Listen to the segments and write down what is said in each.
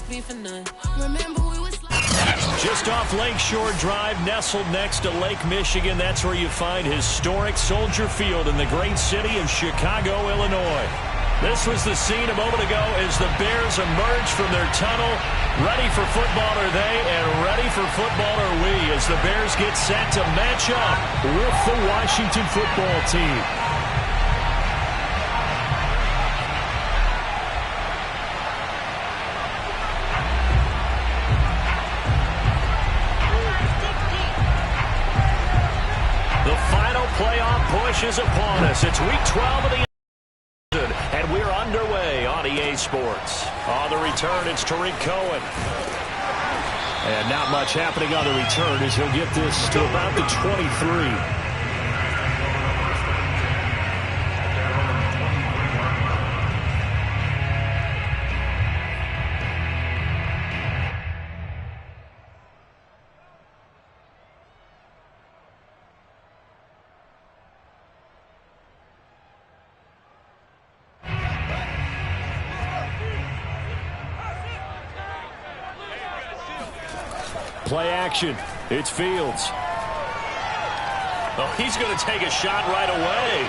Just off Lakeshore Drive, nestled next to Lake Michigan. That's where you find historic Soldier Field in the great city of Chicago, Illinois. This was the scene a moment ago as the Bears emerged from their tunnel. Ready for football are they, and ready for football are we, as the Bears get set to match up with the Washington football team. Playoff push is upon us. It's week 12 of the season, and we're underway on EA Sports. On the return, it's Tariq Cohen. And not much happening on the return as he'll get this to about the 23. Play action. It's Fields. Oh, he's going to take a shot right away.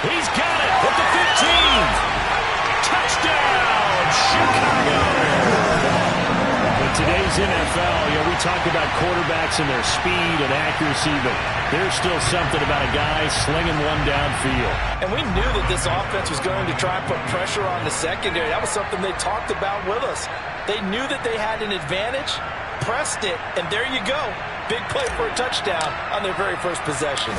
He's got it at the 15. Touchdown, Chicago. In today's NFL, we talk about quarterbacks and their speed and accuracy, but there's still something about a guy slinging one downfield. And we knew that this offense was going to try and put pressure on the secondary. That was something they talked about with us. They knew that they had an advantage, pressed it, and there you go. Big play for a touchdown on their very first possession.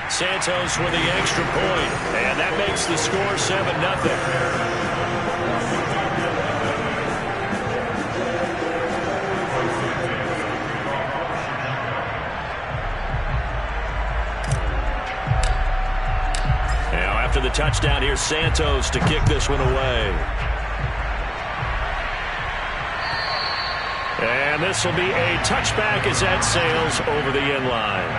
Santos with the extra point, and that makes the score 7-0. After the touchdown, here's Santos to kick this one away. And this will be a touchback as that sails over the end line.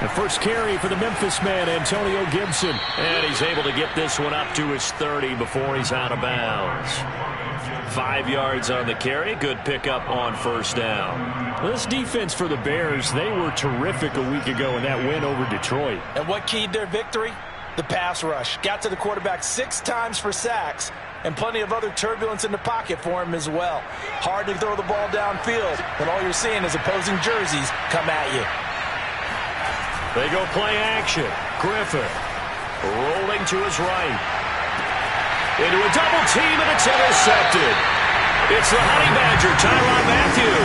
The first carry for the Memphis man, Antonio Gibson. And he's able to get this one up to his 30 before he's out of bounds. 5 yards on the carry. Good pickup on first down. This defense for the Bears, they were terrific a week ago in that win over Detroit. And what keyed their victory? The pass rush. Got to the quarterback 6 times for sacks, and plenty of other turbulence in the pocket for him as well. Hard to throw the ball downfield when all you're seeing is opposing jerseys come at you. They go play action. Griffin rolling to his right. Into a double team, and it's intercepted. It's the Honey Badger, Tyrann Mathieu.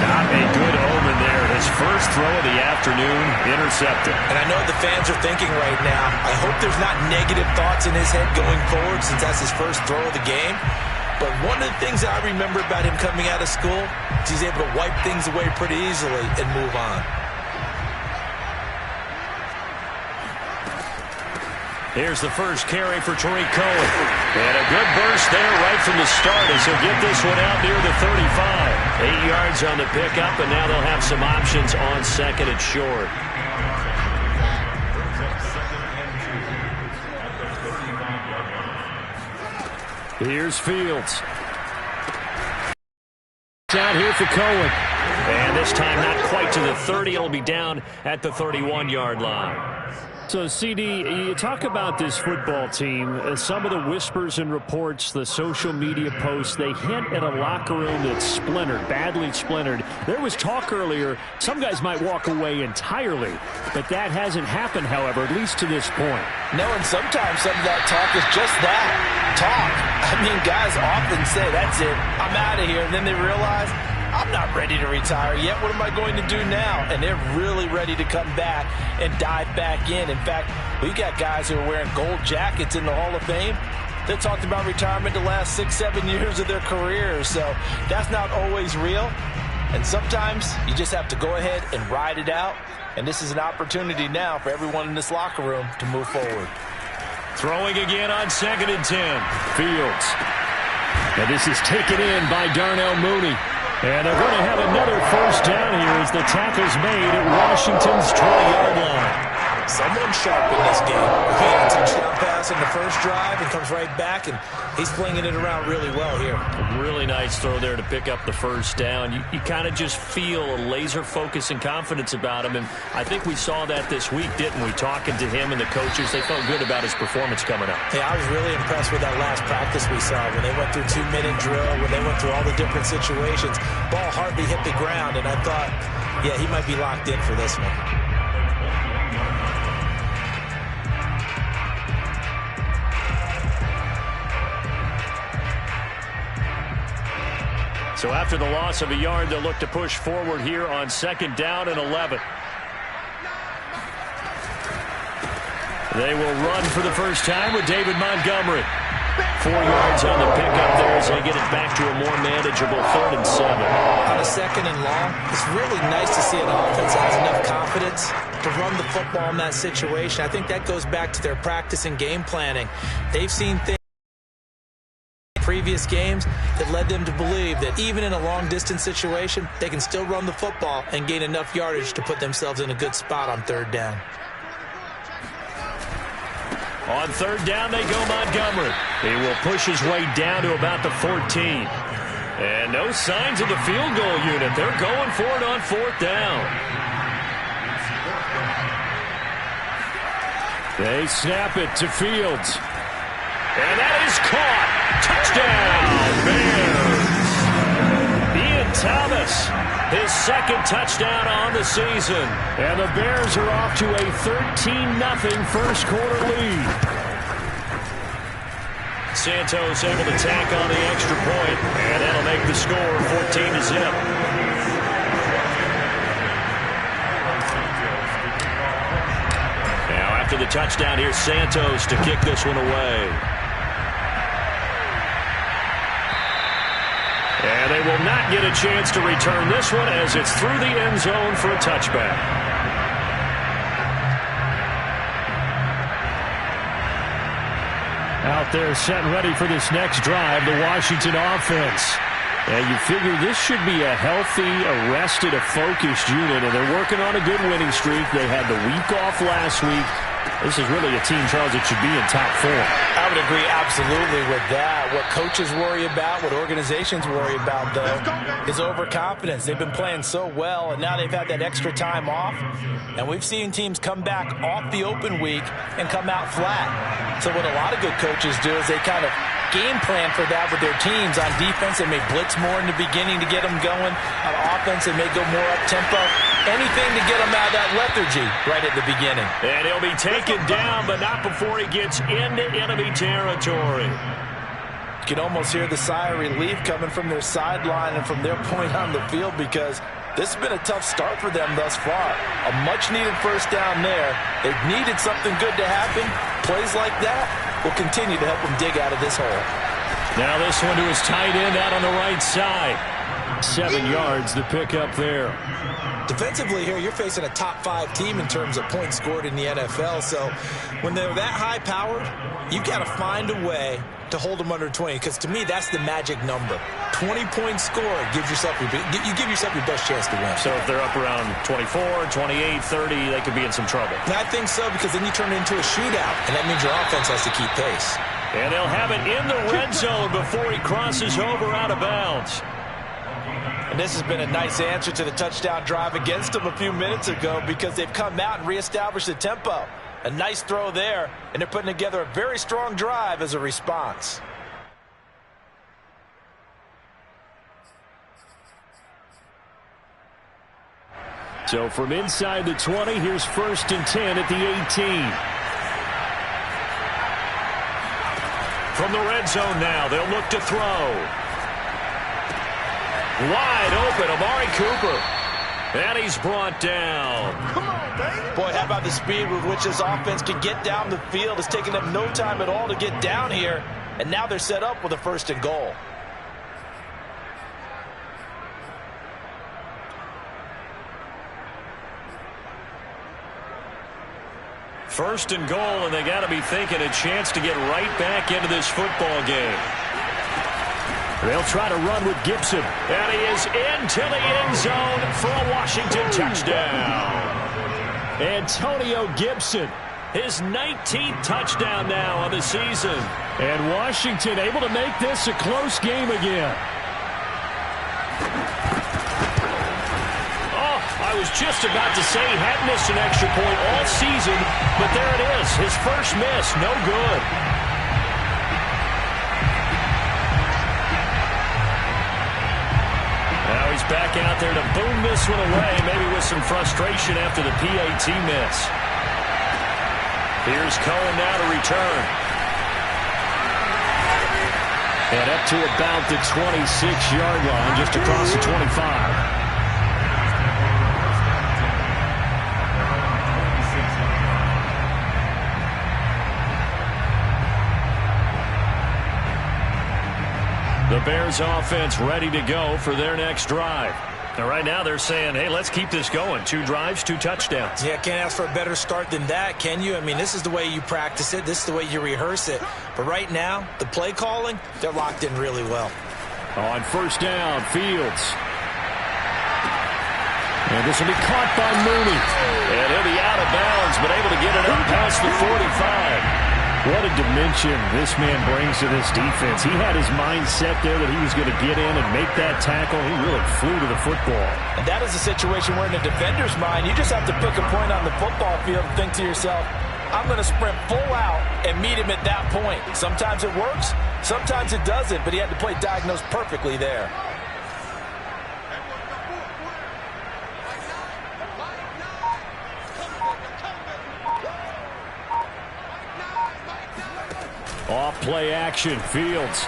Not a good omen there. His first throw of the afternoon, intercepted. And I know the fans are thinking right now, I hope there's not negative thoughts in his head going forward since that's his first throw of the game. But one of the things that I remember about him coming out of school is he's able to wipe things away pretty easily and move on. Here's the first carry for Tariq Cohen. And a good burst there right from the start as he'll get this one out near the 35. 8 yards on the pickup, and now they'll have some options on second and short. Here's Fields. Out here for Cohen. And this time not quite to the 30. It'll be down at the 31-yard line. So, CD, you talk about this football team, some of the whispers and reports, the social media posts, they hint at a locker room that's splintered, badly splintered. There was talk earlier, some guys might walk away entirely, but that hasn't happened, however, at least to this point. No, and sometimes some of that talk is just that, talk. I mean, guys often say, that's it, I'm out of here, and then they realize, I'm not ready to retire yet. What am I going to do now? And they're really ready to come back and dive back in. In fact, we got guys who are wearing gold jackets in the Hall of Fame. They talked about retirement the last 6-7 years of their careers. So that's not always real. And sometimes you just have to go ahead and ride it out. And this is an opportunity now for everyone in this locker room to move forward. Throwing again on 2nd and 10. Fields. And this is taken in by Darnell Mooney. And they're going to have another first down here as the tackle's made at Washington's 20-yard line. Someone sharp in this game. He had a touchdown pass in the first drive and comes right back, and he's flinging it around really well here. A really nice throw there to pick up the first down. You kind of just feel a laser focus and confidence about him, and I think we saw that this week, didn't we? Talking to him and the coaches, they felt good about his performance coming up. Yeah, I was really impressed with that last practice we saw when they went through 2-minute drill, when they went through all the different situations. Ball hardly hit the ground, and I thought, yeah, he might be locked in for this one. So after the loss of a yard, they'll look to push forward here on 2nd down and 11. They will run for the first time with David Montgomery. 4 yards on the pickup there as they get it back to a more manageable 3rd and 7. On a 2nd and long, it's really nice to see an offense that has enough confidence to run the football in that situation. I think that goes back to their practice and game planning. They've seen things previous games that led them to believe that even in a long-distance situation, they can still run the football and gain enough yardage to put themselves in a good spot on 3rd down. On 3rd down, they go Montgomery. He will push his way down to about the 14. And no signs of the field goal unit. They're going for it on 4th down. They snap it to Fields. And that is caught. Touchdown, Bears. Ian Thomas, his 2nd touchdown on the season. And the Bears are off to a 13-0 first quarter lead. Santos able to tack on the extra point, and that'll make the score 14-0. Now after the touchdown, here's Santos to kick this one away. And they will not get a chance to return this one as it's through the end zone for a touchback. Out there set and ready for this next drive, the Washington offense. And you figure this should be a healthy, arrested, a focused unit, and they're working on a good winning streak. They had the week off last week. This is really a team, Charles, that should be in top 4. I would agree absolutely with that. What coaches worry about, what organizations worry about, though, is overconfidence. They've been playing so well, and now they've had that extra time off. And we've seen teams come back off the open week and come out flat. So what a lot of good coaches do is they kind of game plan for that with their teams. On defense, they may blitz more in the beginning to get them going. On offense, they may go more up-tempo. Anything to get him out of that lethargy right at the beginning. And he'll be taken down, but not before he gets into enemy territory. You can almost hear the sigh of relief coming from their sideline and from their point on the field, because this has been a tough start for them thus far. A much-needed first down there. They've needed something good to happen. Plays like that will continue to help them dig out of this hole. Now this one to his tight end out on the right side. 7 yards to pick up there. Defensively here, you're facing a top 5 team in terms of points scored in the NFL. So when they're that high-powered, you've got to find a way to hold them under 20, because to me, that's the magic number. 20-point score gives yourself you give yourself your best chance to win. So if they're up around 24, 28, 30, they could be in some trouble. And I think so, because then you turn it into a shootout, and that means your offense has to keep pace. And they'll have it in the red zone before he crosses over out of bounds. And this has been a nice answer to the touchdown drive against them a few minutes ago, because they've come out and reestablished the tempo. A nice throw there, and they're putting together a very strong drive as a response. So from inside the 20, here's 1st and 10 at the 18. From the red zone now, they'll look to throw. Wide open, Amari Cooper. And he's brought down. Come on, baby. Boy, how about the speed with which this offense can get down the field? It's taken them no time at all to get down here. And now they're set up with a 1st and goal. First and goal, and they got to be thinking a chance to get right back into this football game. They'll try to run with Gibson. And he is into the end zone for a Washington touchdown. Antonio Gibson, his 19th touchdown now on the season. And Washington able to make this a close game again. Oh, I was just about to say he hadn't missed an extra point all season, but there it is. His first miss, no good. Now he's back out there to boom this one away, maybe with some frustration after the PAT miss. Here's Cohen now to return. And up to about the 26-yard line, just across the 25. The Bears offense ready to go for their next drive. And right now they're saying, hey, let's keep this going. 2 drives, 2 touchdowns. Yeah, can't ask for a better start than that, can you? I mean, this is the way you practice it. This is the way you rehearse it. But right now, the play calling, they're locked in really well. On first down, Fields. And this will be caught by Mooney. And he'll be out of bounds, but able to get it up past the 45. What a dimension this man brings to this defense. He had his mind set there that he was going to get in and make that tackle. He really flew to the football. And that is a situation where in the defender's mind, you just have to pick a point on the football field and think to yourself, I'm going to sprint full out and meet him at that point. Sometimes it works, sometimes it doesn't, but he had to play diagnosed perfectly there. Off play action, Fields.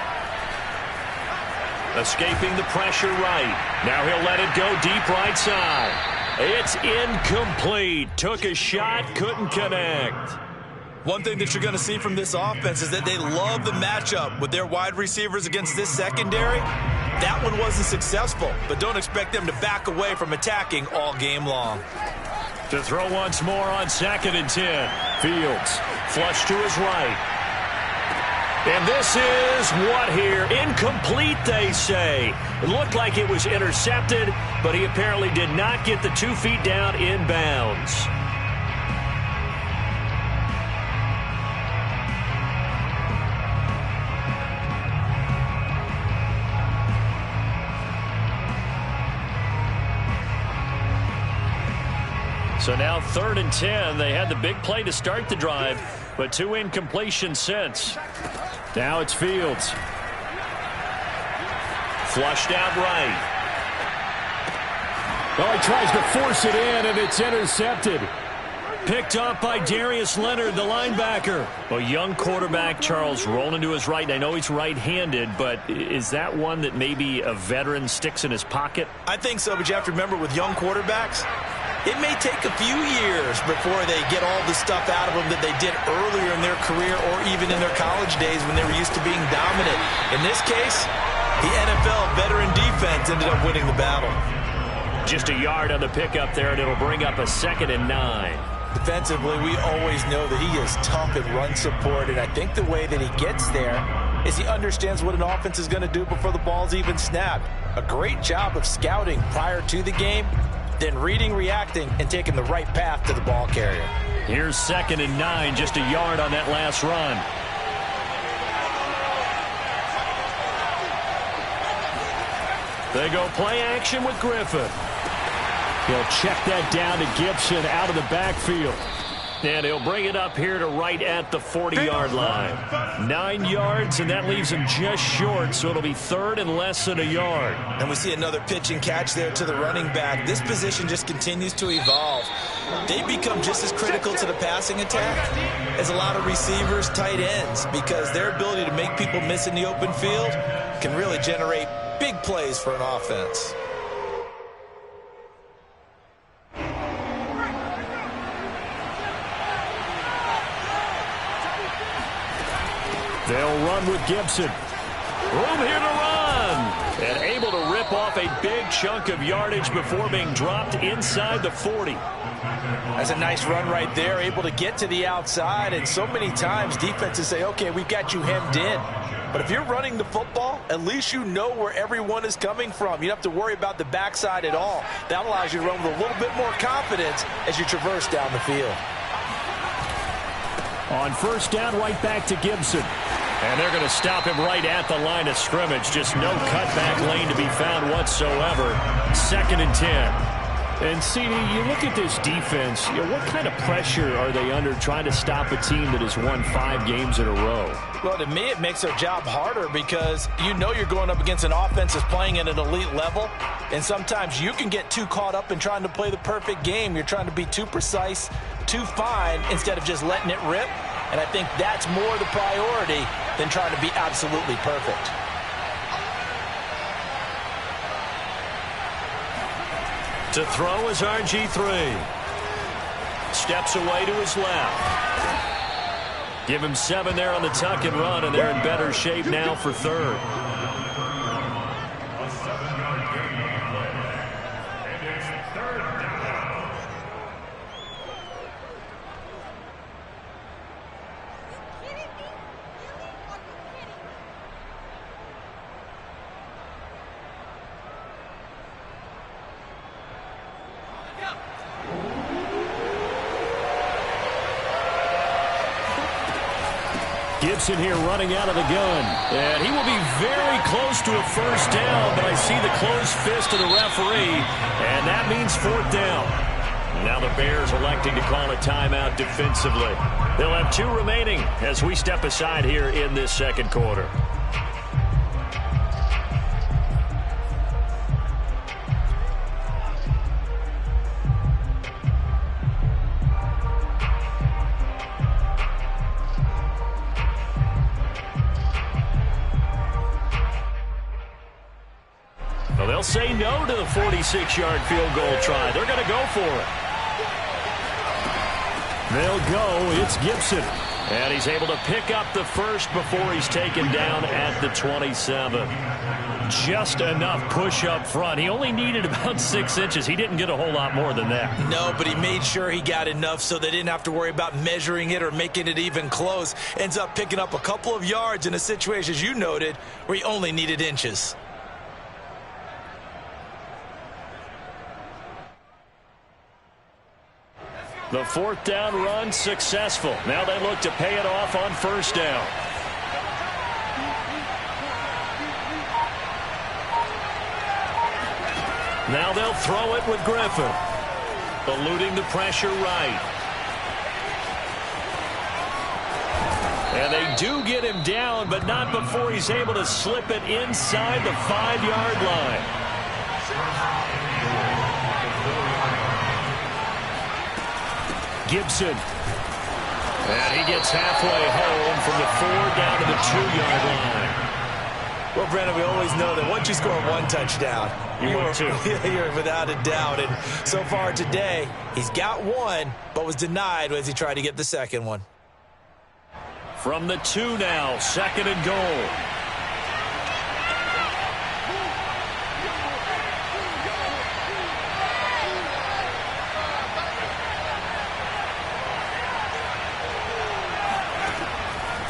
Escaping the pressure right. Now he'll let it go deep right side. It's incomplete. Took a shot, couldn't connect. One thing that you're going to see from this offense is that they love the matchup with their wide receivers against this secondary. That one wasn't successful, but don't expect them to back away from attacking all game long. To throw once more on 2nd and 10. Fields, flush to his right. And this is what here? Incomplete, they say. It looked like it was intercepted, but he apparently did not get the 2 feet down in bounds. So now 3rd and 10. They had the big play to start the drive, but 2 incompletions since. Now it's Fields. Flushed out right. Oh, he tries to force it in, and it's intercepted. Picked off by Darius Leonard, the linebacker. A young quarterback, Charles, rolling to his right. I know he's right-handed, but is that one that maybe a veteran sticks in his pocket? I think so, but you have to remember with young quarterbacks, it may take a few years before they get all the stuff out of them that they did earlier in their career or even in their college days when they were used to being dominant. In this case, the NFL veteran defense ended up winning the battle. Just a yard on the pickup there, and it'll bring up a 2nd and 9. Defensively, we always know that he is tough in run support, and I think the way that he gets there is he understands what an offense is going to do before the ball's even snapped. A great job of scouting prior to the game, then reading, reacting, and taking the right path to the ball carrier. Here's 2nd and 9, just a yard on that last run. They go play action with Griffin. He'll check that down to Gibson out of the backfield. And he'll bring it up here to right at the 40-yard line. 9 yards, and that leaves him just short, so it'll be 3rd and less than a yard. And we see another pitch and catch there to the running back. This position just continues to evolve. They become just as critical to the passing attack as a lot of receivers, tight ends, because their ability to make people miss in the open field can really generate big plays for an offense. They'll run with Gibson. Room here to run. And able to rip off a big chunk of yardage before being dropped inside the 40. That's a nice run right there, able to get to the outside. And so many times defenses say, okay, we've got you hemmed in. But if you're running the football, at least you know where everyone is coming from. You don't have to worry about the backside at all. That allows you to run with a little bit more confidence as you traverse down the field. On first down, right back to Gibson. And they're going to stop him right at the line of scrimmage. Just no cutback lane to be found whatsoever. 2nd and 10. And, CD, you look at this defense, what kind of pressure are they under trying to stop a team that has won 5 games in a row? Well, to me, it makes their job harder because you know you're going up against an offense that's playing at an elite level, and sometimes you can get too caught up in trying to play the perfect game. You're trying to be too precise, too fine, instead of just letting it rip, and I think that's more the priority than trying to be absolutely perfect. To throw is RG3. Steps away to his left. Give him 7 there on the tuck and run, and they're in better shape now for 3rd. Gibson here running out of the gun. And he will be very close to a first down, but I see the closed fist of the referee, and that means 4th down. Now the Bears electing to call a timeout defensively. They'll have 2 remaining as we step aside here in this 2nd quarter. Well, they'll say no to the 46-yard field goal try. They're going to go for it. They'll go. It's Gibson. And he's able to pick up the first before he's taken down at the 27. Just enough push up front. He only needed about 6 inches. He didn't get a whole lot more than that. No, but he made sure he got enough so they didn't have to worry about measuring it or making it even close. Ends up picking up a couple of yards in a situation, as you noted, where he only needed inches. The 4th down run successful. Now they look to pay it off on first down. Now they'll throw it with Griffin. Eluding the pressure right. And they do get him down, but not before he's able to slip it inside the 5-yard line. Gibson. And he gets halfway home from the 4 down to the 2-yard line. Well, Brandon, we always know that once you score 1 touchdown, you're without a doubt. And so far today, he's got 1, but was denied as he tried to get the 2nd one. From the 2 now, 2nd and goal.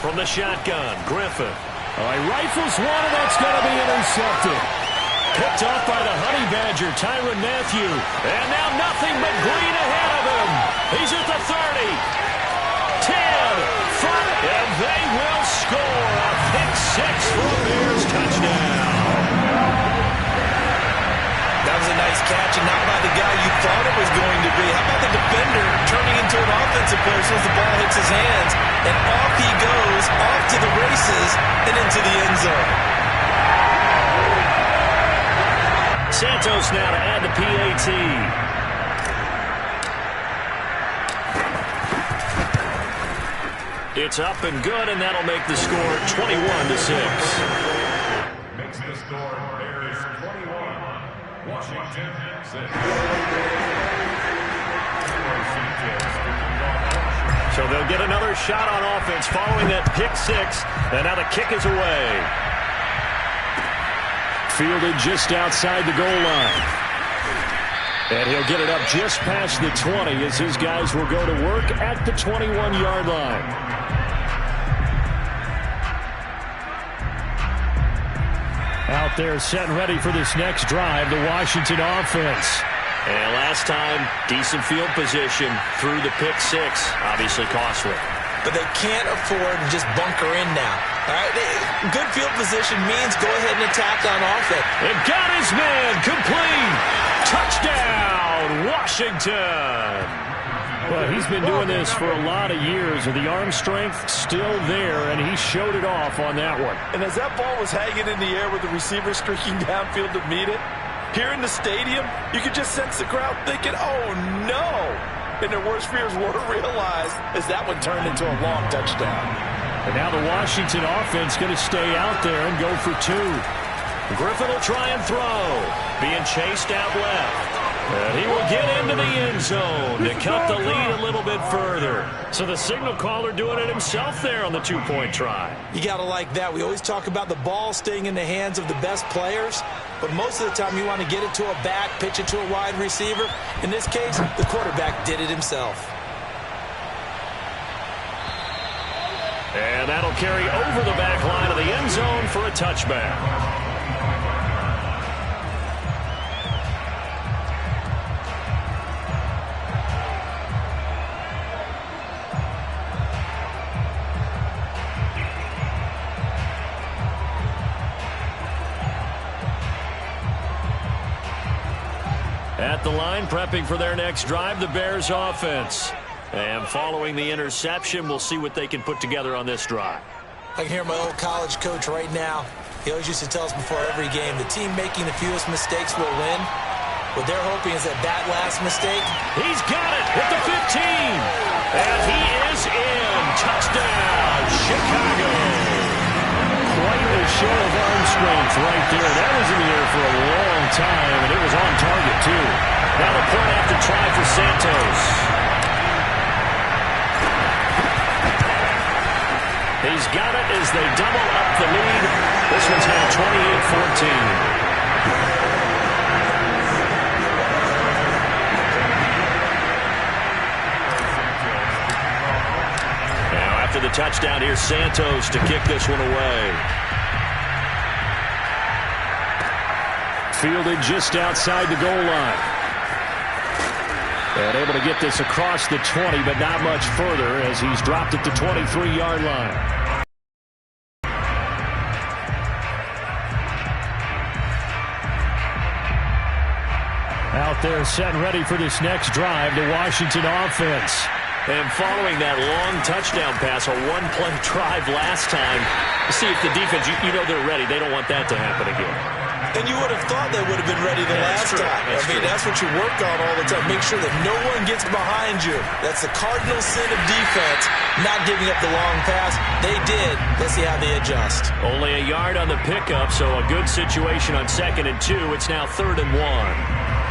From the shotgun, Griffin. All right, rifles one, and that's going to be intercepted. Picked off by the Honey Badger, Tyrann Mathieu. And now nothing but green ahead of him. He's at the 30. 10, front, and they will score. A pick 6 for a Bears touchdown. That was a nice catch, and not by the guy you thought it was going to be. How about the defender turning into an offensive player as soon as the ball hits his hands? And off he goes, off to the races, and into the end zone. Santos now to add the PAT. It's up and good, and that'll make the score 21-6. Makes the score Bears 21, Washington 6. So they'll get another shot on offense following that pick 6, and now the kick is away. Fielded just outside the goal line. And he'll get it up just past the 20 as his guys will go to work at the 21-yard line. Out there set and ready for this next drive, the Washington offense. And last time, decent field position through the pick six. Obviously costly. But they can't afford to just bunker in now. All right, good field position means go ahead and attack on offense. And got his man complete. Touchdown, Washington. Well, he's been doing this for a lot of years, and the arm strength still there, and he showed it off on that one. And as that ball was hanging in the air with the receiver streaking downfield to meet it, here in the stadium, you could just sense the crowd thinking, oh, no. And their worst fears were realized as that one turned into a long touchdown. And now the Washington offense going to stay out there and go for two. Griffin will try and throw. Being chased out left. And he will get into the end zone to cut the lead a little bit further. So the signal caller doing it himself there on the two-point try. You got to like that. We always talk about the ball staying in the hands of the best players. But most of the time you want to get it to a back, pitch it to a wide receiver. In this case, the quarterback did it himself. And that'll carry over the back line of the end zone for a touchback. At the line, prepping for their next drive, the Bears offense. And following the interception, we'll see what they can put together on this drive. I can hear my old college coach right now. He always used to tell us before every game, the team making the fewest mistakes will win. What they're hoping is that last mistake. He's got it at the 15. And he is in. Touchdown, Chicago. Quite a show of arm strength right there. That was in the air for a long time, and it was on target, too. Now the point after try for Santos. He's got it as they double up the lead. This one's now 28-14. After the touchdown, here's Santos to kick this one away. Fielded just outside the goal line. And able to get this across the 20, but not much further as he's dropped at the 23-yard line. Out there set and ready for this next drive, the Washington offense. And following that long touchdown pass, a one-play drive last time, to see if the defense, you know they're ready. They don't want that to happen again. And you would have thought they would have been ready the last time. That's what you work on all the time. Make sure that no one gets behind you. That's the cardinal sin of defense, not giving up the long pass. They did. Let's see how they adjust. Only a yard on the pickup, so a good situation on 2nd and 2. It's now 3rd and 1.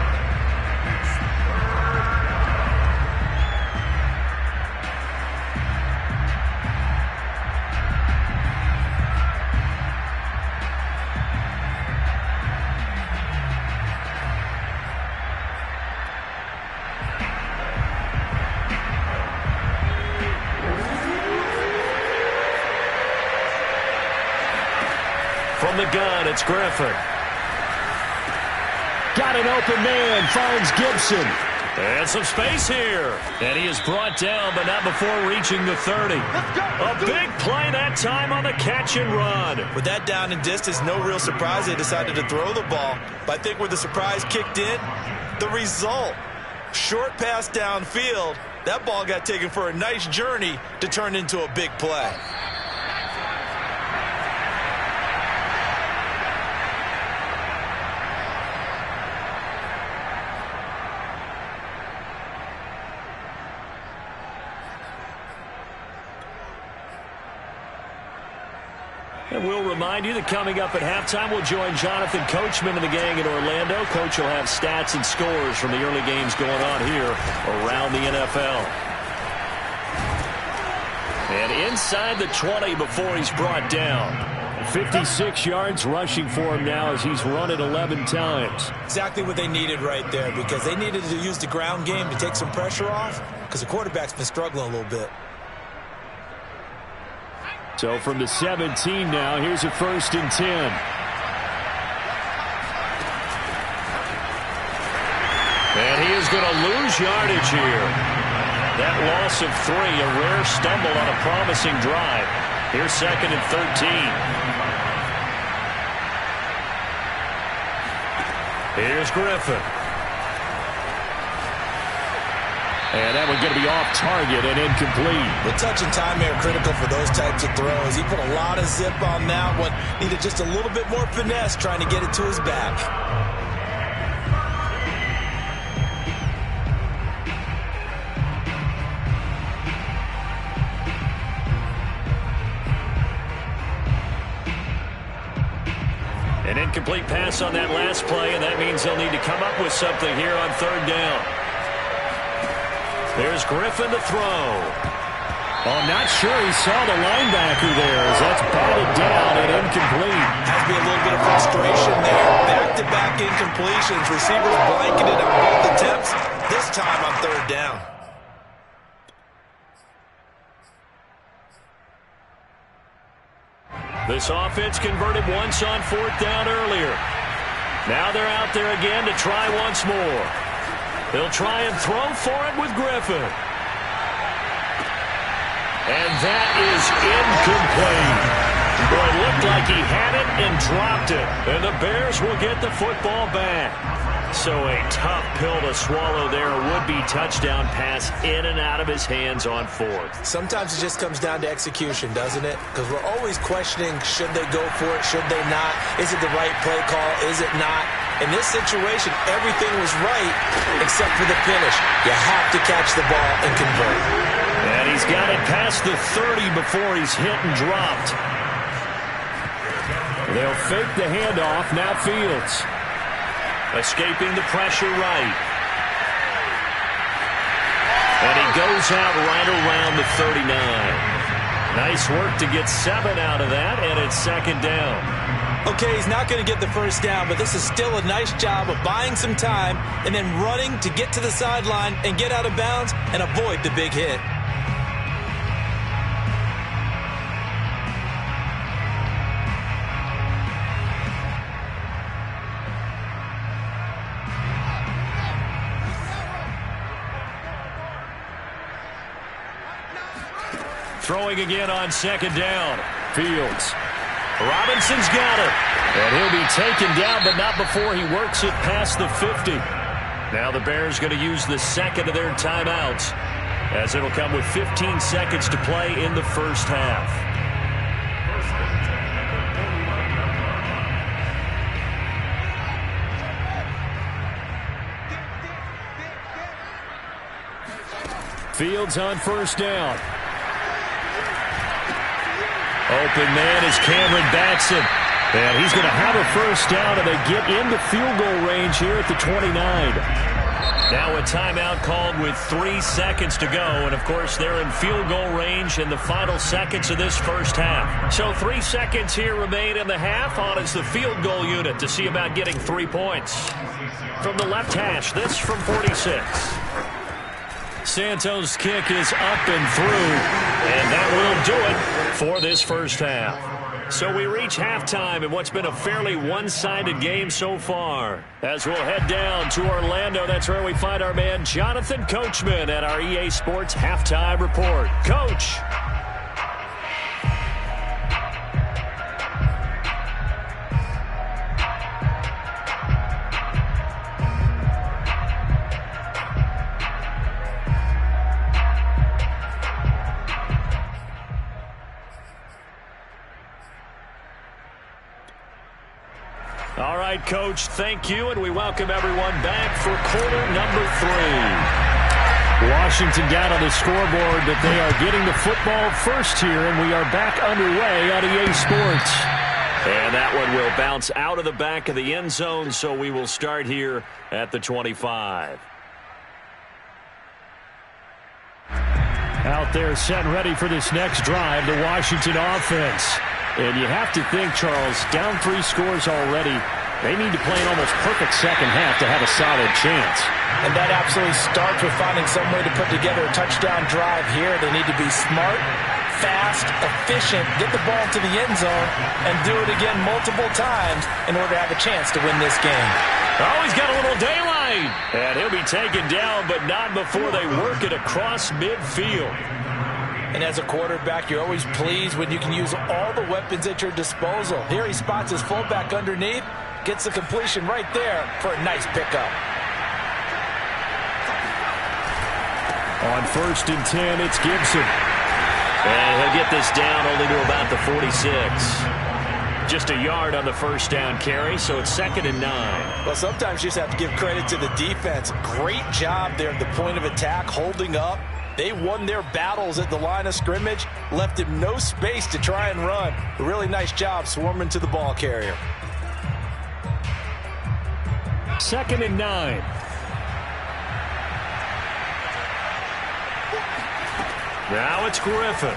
From the gun, it's Griffin. Got an open man, finds Gibson. And some space here. And he is brought down, but not before reaching the 30. A big play that time on the catch and run. With that down and distance, no real surprise they decided to throw the ball. But I think where the surprise kicked in, the result. Short pass downfield. That ball got taken for a nice journey to turn into a big play. And we'll remind you that coming up at halftime, we'll join Jonathan Coachman and the gang in Orlando. Coach will have stats and scores from the early games going on here around the NFL. And inside the 20 before he's brought down. 56 yards rushing for him now as he's run it 11 times. Exactly what they needed right there, because they needed to use the ground game to take some pressure off, because the quarterback's been struggling a little bit. So from the 17 now, here's a 1st and 10. And he is going to lose yardage here. That loss of 3, a rare stumble on a promising drive. Here's 2nd and 13. Here's Griffin. And that one going to be off target and incomplete. The touch and time are critical for those types of throws. He put a lot of zip on that one. Needed just a little bit more finesse trying to get it to his back. An incomplete pass on that last play, and that means they'll need to come up with something here on 3rd down. There's Griffin to throw. Oh, not sure he saw the linebacker there as that's batted down and incomplete. Has to be a little bit of frustration there. Back-to-back incompletions. Receivers blanketed on both attempts. This time on 3rd down. This offense converted once on 4th down earlier. Now they're out there again to try once more. They'll try and throw for it with Griffin. And that is incomplete. Boy, it looked like he had it and dropped it. And the Bears will get the football back. So a tough pill to swallow there. A would-be touchdown pass in and out of his hands on 4th. Sometimes it just comes down to execution, doesn't it? Because we're always questioning, should they go for it, should they not? Is it the right play call, is it not? In this situation, everything was right except for the finish. You have to catch the ball and convert. And he's got it past the 30 before he's hit and dropped. They'll fake the handoff. Now Fields. Escaping the pressure right. And he goes out right around the 39. Nice work to get 7 out of that, and it's 2nd down. Okay, he's not going to get the first down, but this is still a nice job of buying some time and then running to get to the sideline and get out of bounds and avoid the big hit. Throwing again on 2nd down. Fields. Robinson's got it. And he'll be taken down, but not before he works it past the 50. Now the Bears going to use the 2nd of their timeouts, as it'll come with 15 seconds to play in the first half. Fields on 1st down. Open man is Cameron Batson. And he's going to have a first down, and they get into field goal range here at the 29. Now a timeout called with 3 seconds to go. And, of course, they're in field goal range in the final seconds of this first half. So 3 seconds here remain in the half. On is the field goal unit to see about getting 3 points. From the left hash, this from 46. Santos' kick is up and through, and that will do it for this first half. So we reach halftime in what's been a fairly one-sided game so far. As we'll head down to Orlando, that's where we find our man Jonathan Coachman at our EA Sports Halftime Report. Coach. All right, Coach, thank you, and we welcome everyone back for quarter number 3. Washington down on the scoreboard, but they are getting the football first here, and we are back underway on EA Sports. And that one will bounce out of the back of the end zone, so we will start here at the 25. Out there set and ready for this next drive, the Washington offense. And you have to think, Charles, down 3 scores already. They need to play an almost perfect second half to have a solid chance. And that absolutely starts with finding some way to put together a touchdown drive here. They need to be smart, fast, efficient, get the ball to the end zone, and do it again multiple times in order to have a chance to win this game. Oh, he's got a little daylight. And he'll be taken down, but not before they work it across midfield. And as a quarterback, you're always pleased when you can use all the weapons at your disposal. Here he spots his fullback underneath, gets the completion right there for a nice pickup. On 1st and 10, it's Gibson. And he'll get this down only to about the 46. Just a yard on the first down carry, so it's 2nd and 9. Well, sometimes you just have to give credit to the defense. Great job there at the point of attack, holding up. They won their battles at the line of scrimmage, left him no space to try and run. A really nice job swarming to the ball carrier. 2nd and 9. Now it's Griffin.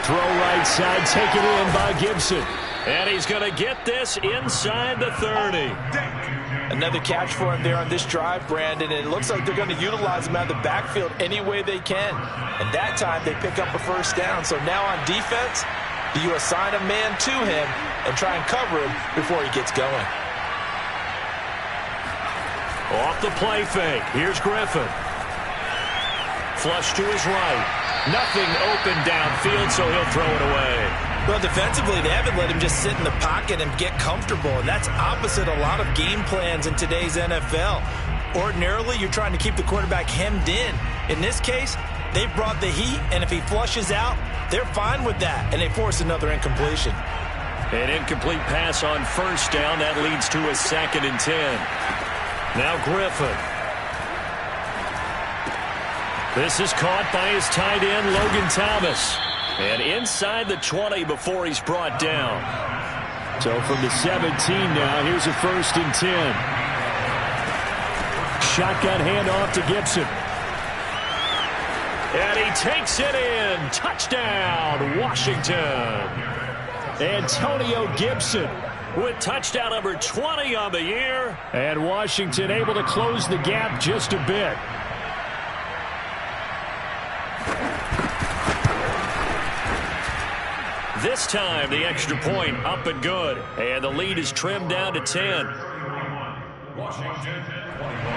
Throw right side, taken in by Gibson. And he's going to get this inside the 30. Another catch for him there on this drive, Brandon, and it looks like they're going to utilize him out of the backfield any way they can. And that time they pick up a first down. So now on defense, do you assign a man to him and try and cover him before he gets going? Off the play fake. Here's Griffin. Flush to his right. Nothing open downfield, so he'll throw it away. Well, defensively, they haven't let him just sit in the pocket and get comfortable, and that's opposite a lot of game plans in today's NFL. Ordinarily, you're trying to keep the quarterback hemmed in. In this case, they've brought the heat, and if he flushes out, they're fine with that, and they force another incompletion. An incomplete pass on first down. That leads to a 2nd and 10. Now Griffin. This is caught by his tight end, Logan Thomas. And inside the 20 before he's brought down. So from the 17 now, here's a 1st and 10. Shotgun handoff to Gibson. And he takes it in. Touchdown, Washington. Antonio Gibson with touchdown number 20 on the year. And Washington able to close the gap just a bit. This time, the extra point up and good. And the lead is trimmed down to 10. Washington 21.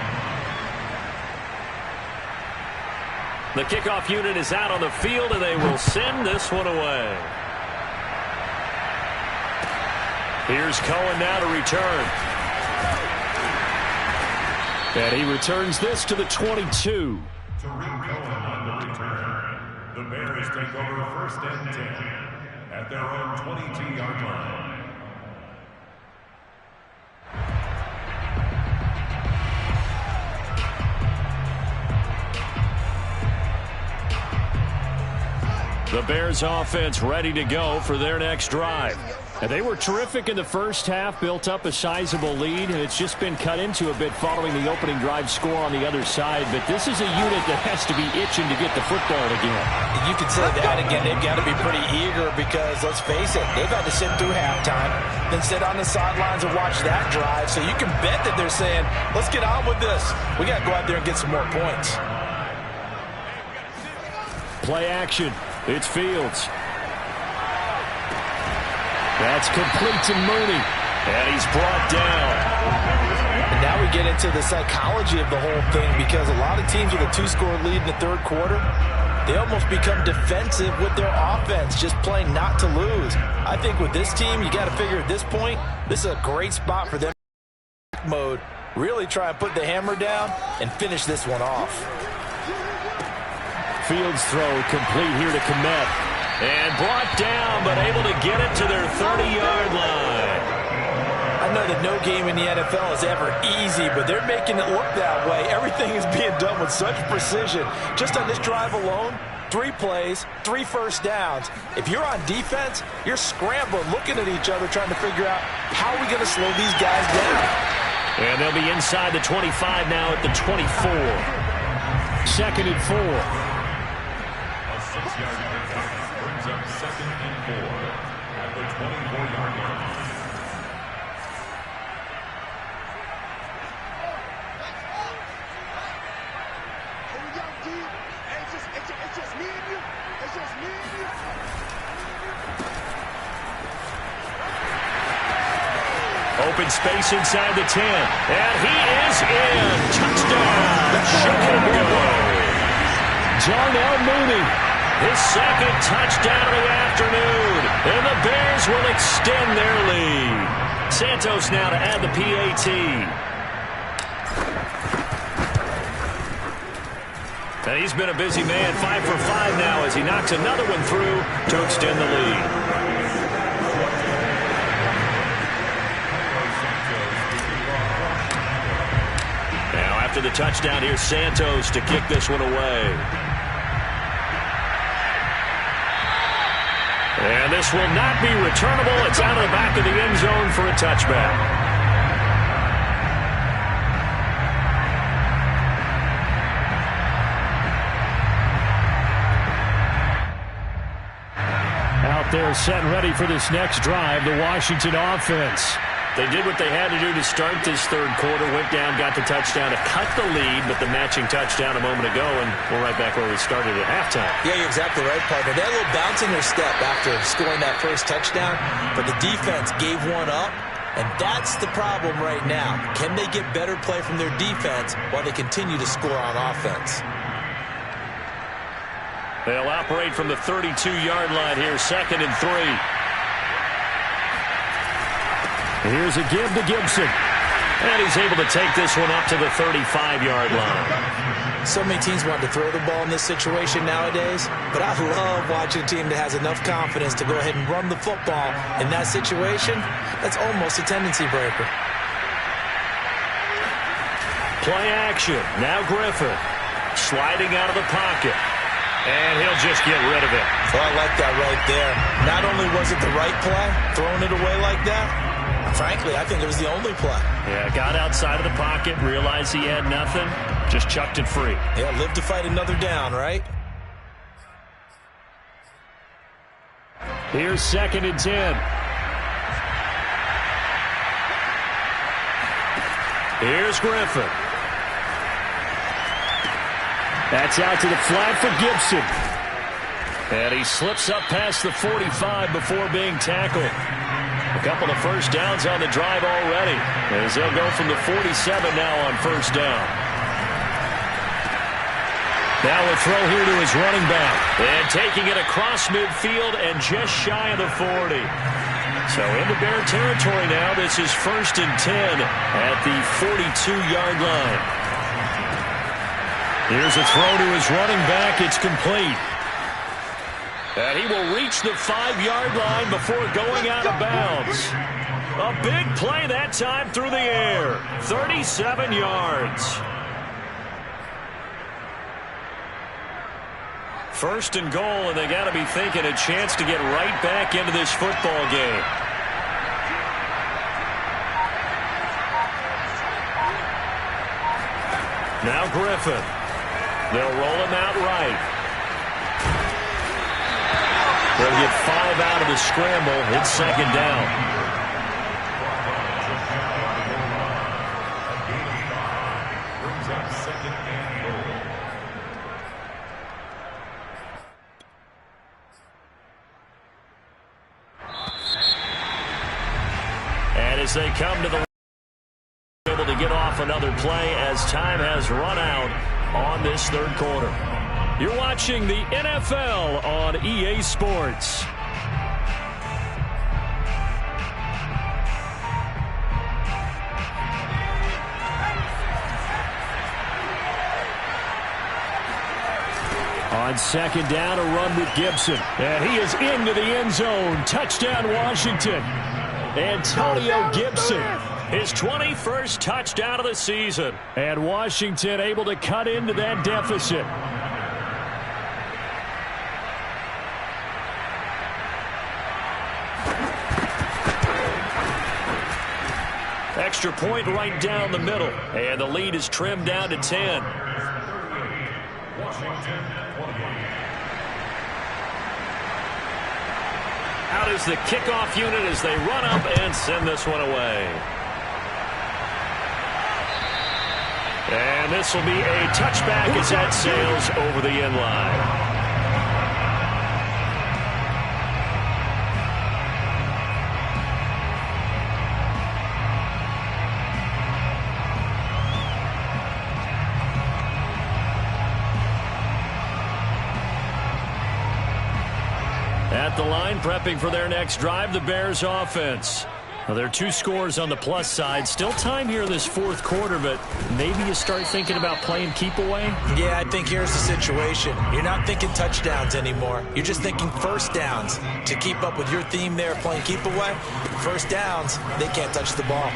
The kickoff unit is out on the field, and they will send this one away. Here's Cohen now to return. And he returns this to the 22. On the return, the Bears take over 1st and 10 at their own 22-yard line. The Bears offense ready to go for their next drive. And they were terrific in the first half, built up a sizable lead, and it's just been cut into a bit following the opening drive score on the other side. But this is a unit that has to be itching to get the football again. You can say that again. They've got to be pretty eager because, let's face it, they've had to sit through halftime, then sit on the sidelines and watch that drive. So you can bet that they're saying, let's get on with this. We got to go out there and get some more points. Play action. It's Fields. That's complete to Mooney. And he's brought down. And now we get into the psychology of the whole thing because a lot of teams with a 2-score lead in the third quarter, they almost become defensive with their offense, just playing not to lose. I think with this team, you got to figure at this point, this is a great spot for them mode. Really try and put the hammer down and finish this one off. Fields throw complete here to Kmet. And brought down, but able to get it to their 30-yard line. I know that no game in the NFL is ever easy, but they're making it look that way. Everything is being done with such precision. Just on this drive alone, 3 plays, 3 first downs. If you're on defense, you're scrambling, looking at each other, trying to figure out how are we going to slow these guys down. And they'll be inside the 25 now at the 24. 2nd and 4. A 6-yard pickup brings up 2nd and 4 at the 24-yard line. open space inside the 10. And he is in. Touchdown, Chicago. Darnell Mooney, his second touchdown of the afternoon. And the Bears will extend their lead. Santos now to add the PAT. And he's been a busy man, 5 for 5 now as he knocks another one through to extend the lead. Now after the touchdown, here's Santos to kick this one away. And this will not be returnable. It's out of the back of the end zone for a touchback. They're set and ready for this next drive, the Washington offense. They did what they had to do to start this third quarter, went down, got the touchdown to cut the lead, but the matching touchdown a moment ago, and we're right back where we started at halftime. Yeah, you're exactly right, partner. They had a little bounce in their step after scoring that first touchdown, but the defense gave one up, and that's the problem right now. Can they get better play from their defense while they continue to score on offense? They'll operate from the 32-yard line here, 2nd and 3. Here's a give to Gibson. And he's able to take this one up to the 35-yard line. So many teams want to throw the ball in this situation nowadays, but I love watching a team that has enough confidence to go ahead and run the football. In that situation, that's almost a tendency breaker. Play action. Now Griffin sliding out of the pocket. And he'll just get rid of it. Well, I like that right there. Not only was it the right play, throwing it away like that, frankly, I think it was the only play. Yeah, got outside of the pocket, realized he had nothing, just chucked it free. Yeah, live to fight another down, right? Here's 2nd and 10. Here's Griffin. That's out to the flat for Gibson. And he slips up past the 45 before being tackled. A couple of first downs on the drive already, as they'll go from the 47 now on first down. Now a throw here to his running back. And taking it across midfield and just shy of the 40. So into Bear territory now. This is 1st and 10 at the 42-yard line. Here's a throw to his running back. It's complete. And he will reach the 5-yard line before going out of bounds. A big play that time through the air. 37 yards. 1st and goal, and they got to be thinking a chance to get right back into this football game. Now Griffin. They'll roll him out right. They'll get 5 out of the scramble. It's 2nd down. Brings up 2nd and goal. And as they come to the able to get off another play as time has run out on this third quarter. You're watching the NFL on EA Sports. On 2nd down, a run with Gibson. And he is into the end zone. Touchdown, Washington. Antonio Gibson. His 21st touchdown of the season. And Washington able to cut into that deficit. Extra point right down the middle. And the lead is trimmed down to 10. Out is the kickoff unit as they run up and send this one away. And this will be a touchback as that sails over the end line. at the line, prepping for their next drive, the Bears offense. Well, there are 2 scores on the plus side. Still time here in this fourth quarter, but maybe you start thinking about playing keep away? Yeah, I think here's the situation. You're not thinking touchdowns anymore. You're just thinking first downs. To keep up with your theme there, playing keep away, first downs, they can't touch the ball.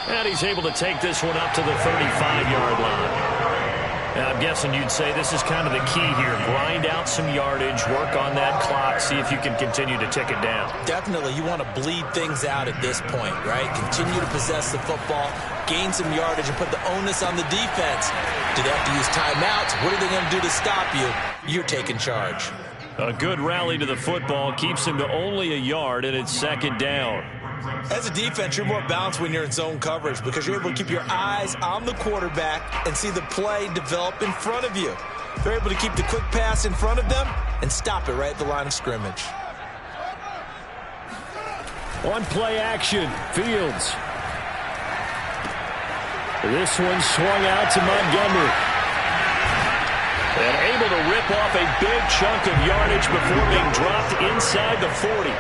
And he's able to take this one up to the 35-yard line. Now, I'm guessing you'd say this is kind of the key here. Grind out some yardage, work on that clock, see if you can continue to tick it down. Definitely. You want to bleed things out at this point, right? Continue to possess the football, gain some yardage, and put the onus on the defense. Do they have to use timeouts? What are they going to do to stop you? You're taking charge. A good rally to the football keeps him to only a yard, and it's second down. As a defense, you're more balanced when you're in zone coverage because you're able to keep your eyes on the quarterback and see the play develop in front of you. They're able to keep the quick pass in front of them and stop it right at the line of scrimmage. On play action, Fields. This one swung out to Montgomery. And able to rip off a big chunk of yardage before being dropped inside the 40.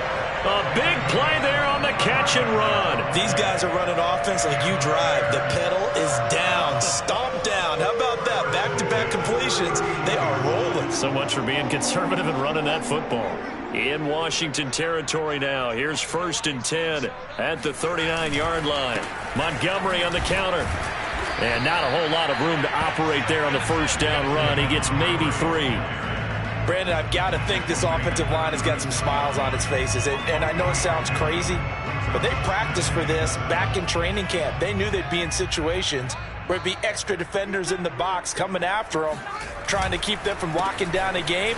A big play there on the catch and run. These guys are running offense like you drive. The pedal is down, stomp down. How about that? Back-to-back completions. They are rolling. So much for being conservative and running that football. In Washington territory now. Here's 1st and 10 at the 39-yard line. Montgomery on the counter. And not a whole lot of room to operate there on the first down run. He gets maybe 3. Brandon, I've got to think this offensive line has got some smiles on its faces. And I know it sounds crazy, but they practiced for this back in training camp. They knew they'd be in situations where it'd be extra defenders in the box coming after them, trying to keep them from locking down a game.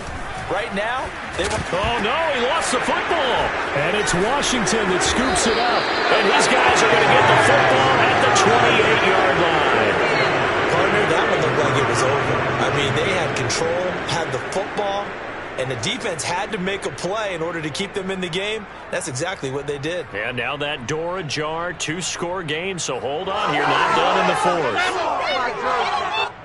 Right now, oh, no, he lost the football. And it's Washington that scoops it up. And his guys are going to get the football at the 28-yard line. Partner, that one looked like it was over. I mean, they had control, had the football, and the defense had to make a play in order to keep them in the game. That's exactly what they did. And now that door ajar, 2-score game, so hold on here. Not done in the fourth.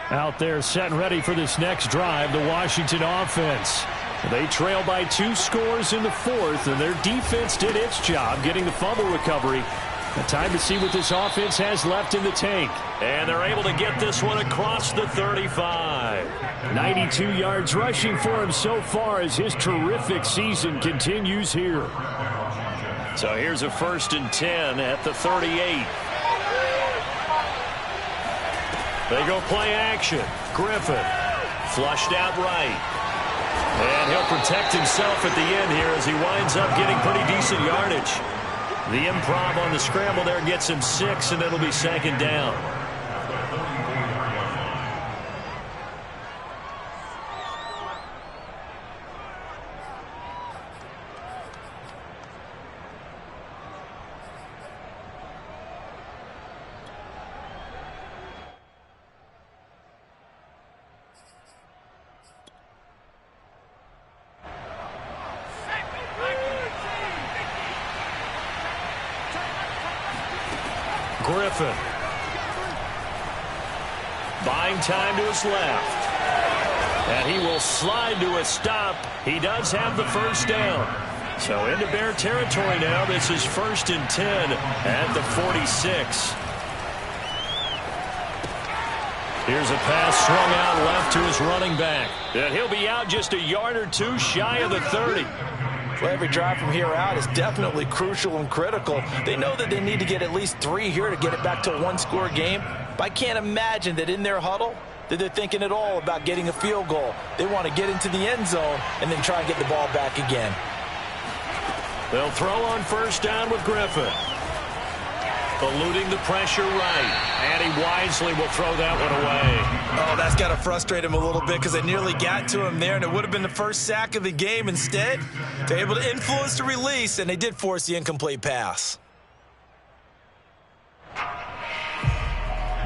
Out there set and ready for this next drive, the Washington offense. They trail by 2 scores in the fourth, and their defense did its job getting the fumble recovery. Time to see what this offense has left in the tank. And they're able to get this one across the 35. 92 yards rushing for him so far as his terrific season continues here. So here's a 1st and 10 at the 38. They go play action. Griffin flushed out right. And he'll protect himself at the end here as he winds up getting pretty decent yardage. The improv on the scramble there gets him 6, and it'll be second down. Griffin. Buying time to his left. And he will slide to a stop. He does have the first down. So into Bear territory now. This is 1st and 10 at the 46. Here's a pass swung out left to his running back. And he'll be out just a yard or 2 shy of the 30. Well, every drive from here out is definitely crucial and critical. They know that they need to get at least 3 here to get it back to a 1-score game. But I can't imagine that in their huddle that they're thinking at all about getting a field goal. They want to get into the end zone and then try and get the ball back again. They'll throw on first down with Griffin. Eluding the pressure right. And he wisely will throw that one away. Oh, that's got to frustrate him a little bit because they nearly got to him there, and it would have been the first sack of the game. Instead, they're able to influence the release, and they did force the incomplete pass.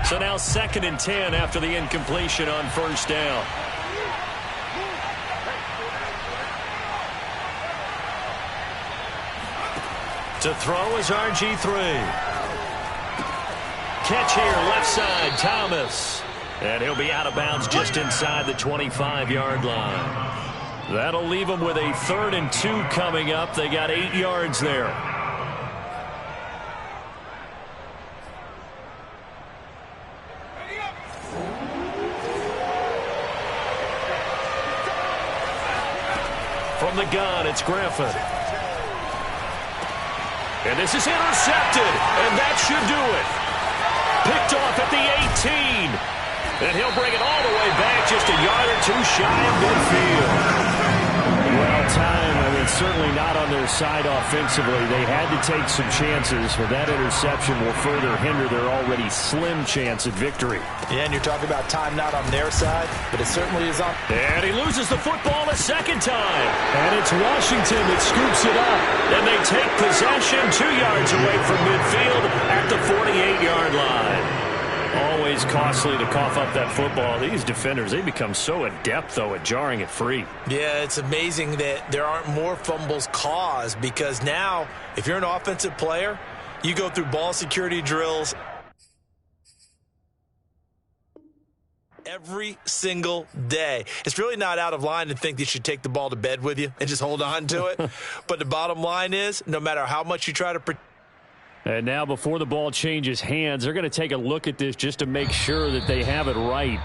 So now 2nd and 10 after the incompletion on first down. To throw is RG3. Catch here, left side, Thomas. And he'll be out of bounds just inside the 25-yard line. That'll leave them with a 3rd and 2 coming up. They got 8 yards there. From the gun, it's Griffin. And this is intercepted, and that should do it. Picked off at the 18. And he'll bring it all the way back, just a yard or 2 shy of midfield. Well, time, certainly not on their side offensively. They had to take some chances, but that interception will further hinder their already slim chance at victory. Yeah, and you're talking about time not on their side, but it certainly is on. And he loses the football a second time. And it's Washington that scoops it up. And they take possession 2 yards away from midfield at the 48-yard line. Always costly to cough up that football. These defenders, they become so adept, though, at jarring it free. Yeah, it's amazing that there aren't more fumbles caused, because now, if you're an offensive player, you go through ball security drills every single day. It's really not out of line to think you should take the ball to bed with you and just hold on to it. But the bottom line is, no matter how much you try to protect. And now before the ball changes hands, they're going to take a look at this just to make sure that they have it right.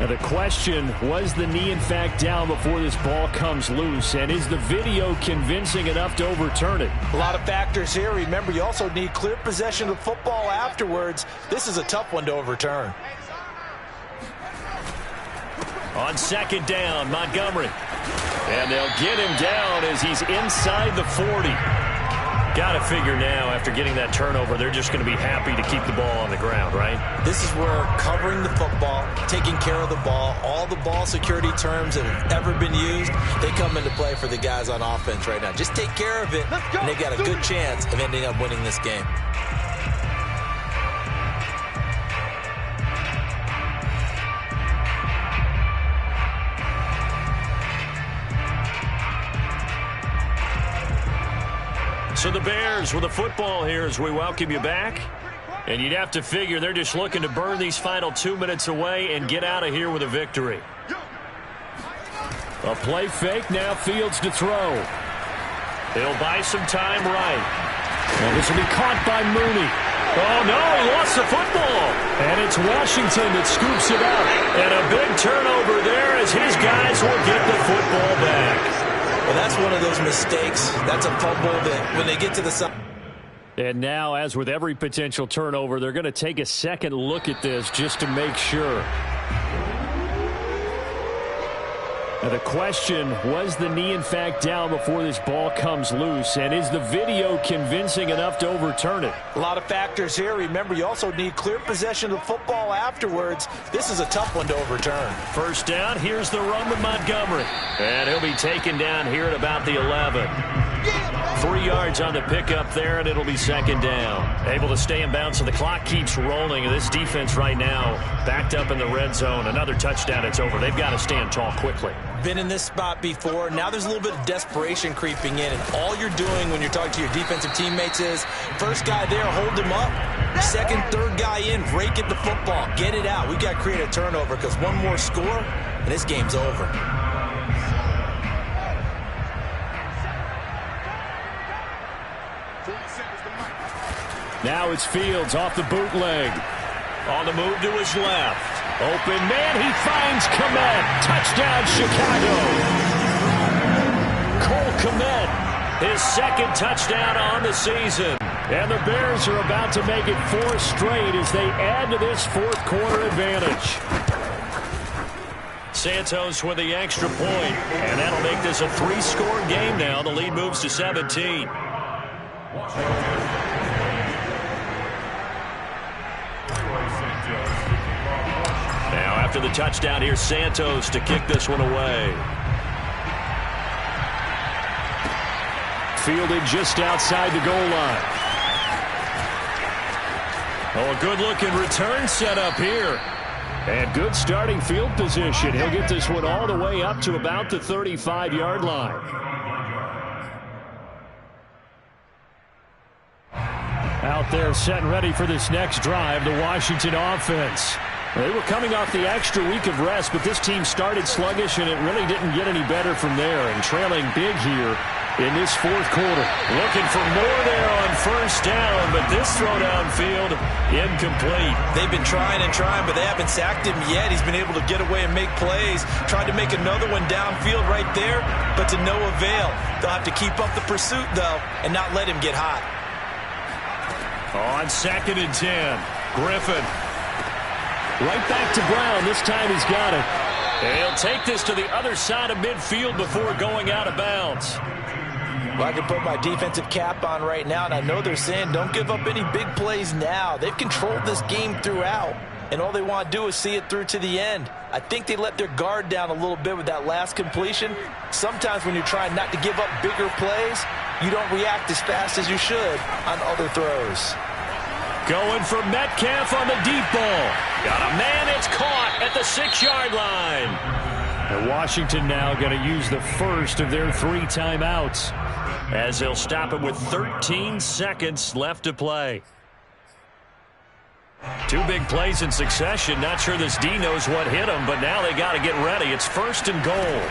Now the question, was the knee in fact down before this ball comes loose? And is the video convincing enough to overturn it? A lot of factors here. Remember, you also need clear possession of football afterwards. This is a tough one to overturn. On second down, Montgomery. And they'll get him down as he's inside the 40. Got to figure now, after getting that turnover, they're just going to be happy to keep the ball on the ground, right? This is where covering the football, taking care of the ball, all the ball security terms that have ever been used, they come into play for the guys on offense right now. Just take care of it, and they've got a good chance of ending up winning this game. So the Bears with the football here as we welcome you back. And you'd have to figure they're just looking to burn these final 2 minutes away and get out of here with a victory. A play fake, now Fields to throw. He'll buy some time right. And this will be caught by Mooney. Oh, no, he lost the football. And it's Washington that scoops it up. And a big turnover there as his guys will get the football back. Well, that's one of those mistakes. That's a fumble that when they get to the side. And now, as with every potential turnover, they're going to take a second look at this just to make sure. Now the question, was the knee in fact down before this ball comes loose? And is the video convincing enough to overturn it? A lot of factors here. Remember, you also need clear possession of football afterwards. This is a tough one to overturn. First down, here's the run with Montgomery. And he'll be taken down here at about the 11. 3 yards on the pickup there, and it'll be second down. Able to stay in bounds, so the clock keeps rolling. This defense right now backed up in the red zone. Another touchdown, it's over. They've got to stand tall quickly. Been in this spot before. Now there's a little bit of desperation creeping in, and all you're doing when you're talking to your defensive teammates is first guy there, hold him up. Second, third guy in, rake at the football. Get it out. We've got to create a turnover because one more score, and this game's over. Now it's Fields off the bootleg. On the move to his left. Open man, he finds Kmet. Touchdown, Chicago. Cole Kmet, his second touchdown on the season. And the Bears are about to make it 4 straight as they add to this fourth quarter advantage. Santos with the extra point, and that'll make this a 3-score game now. The lead moves to 17. Now after the touchdown, here's Santos to kick this one away. Fielded just outside the goal line. Oh, a good-looking return set up here. And good starting field position. He'll get this one all the way up to about the 35-yard line. Out there set and ready for this next drive, the Washington offense. They were coming off the extra week of rest, but this team started sluggish, and it really didn't get any better from there, and trailing big here in this fourth quarter. Looking for more there on first down, but this throw downfield incomplete. They've been trying and trying, but they haven't sacked him yet. He's been able to get away and make plays. Tried to make another one downfield right there, but to no avail. They'll have to keep up the pursuit, though, and not let him get hot. On 2nd and 10, Griffin. Right back to Brown. This time he's got it. And he'll take this to the other side of midfield before going out of bounds. Well, I can put my defensive cap on right now, and I know they're saying don't give up any big plays now. They've controlled this game throughout, and all they want to do is see it through to the end. I think they let their guard down a little bit with that last completion. Sometimes when you're trying not to give up bigger plays, you don't react as fast as you should on other throws. Going for Metcalf on the deep ball. Got a man, it's caught at the 6-yard line. And Washington now going to use the first of their 3 timeouts, as they'll stop it with 13 seconds left to play. 2 big plays in succession. Not sure this D knows what hit him, but now they got to get ready. It's 1st and goal.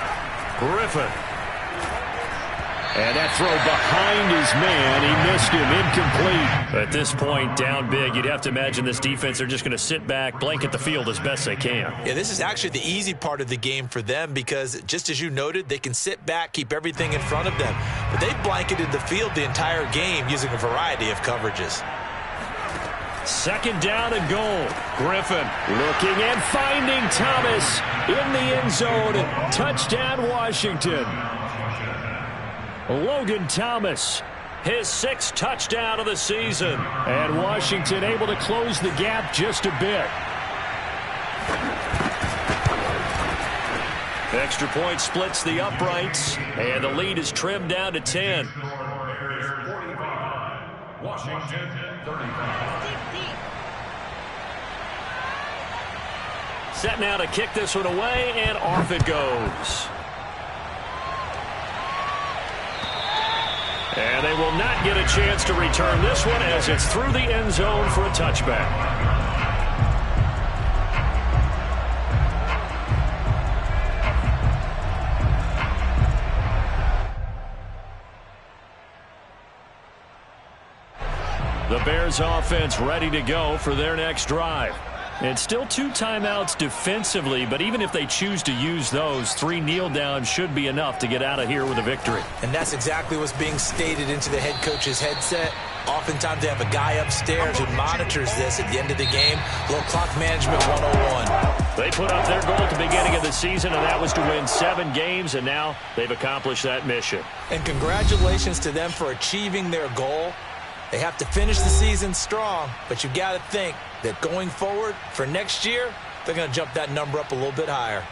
Griffin. And that throw behind his man, he missed him, incomplete. At this point, down big, you'd have to imagine this defense, they're just going to sit back, blanket the field as best they can. Yeah, this is actually the easy part of the game for them because, just as you noted, they can sit back, keep everything in front of them. But they've blanketed the field the entire game using a variety of coverages. 2nd down and goal. Griffin looking and finding Thomas in the end zone. Touchdown, Washington. Logan Thomas, his 6th touchdown of the season. And Washington able to close the gap just a bit. Extra point splits the uprights, and the lead is trimmed down to 10. Washington 35. Set now to kick this one away, and off it goes. And they will not get a chance to return this one as it's through the end zone for a touchback. The Bears offense ready to go for their next drive. And still 2 timeouts defensively, but even if they choose to use those, 3 kneel downs should be enough to get out of here with a victory. And that's exactly what's being stated into the head coach's headset. Oftentimes they have a guy upstairs who monitors this at the end of the game. Little clock management 101. They put up their goal at the beginning of the season, and that was to win 7 games, and now they've accomplished that mission. And congratulations to them for achieving their goal. They have to finish the season strong, but you got to think that going forward for next year, they're going to jump that number up a little bit higher.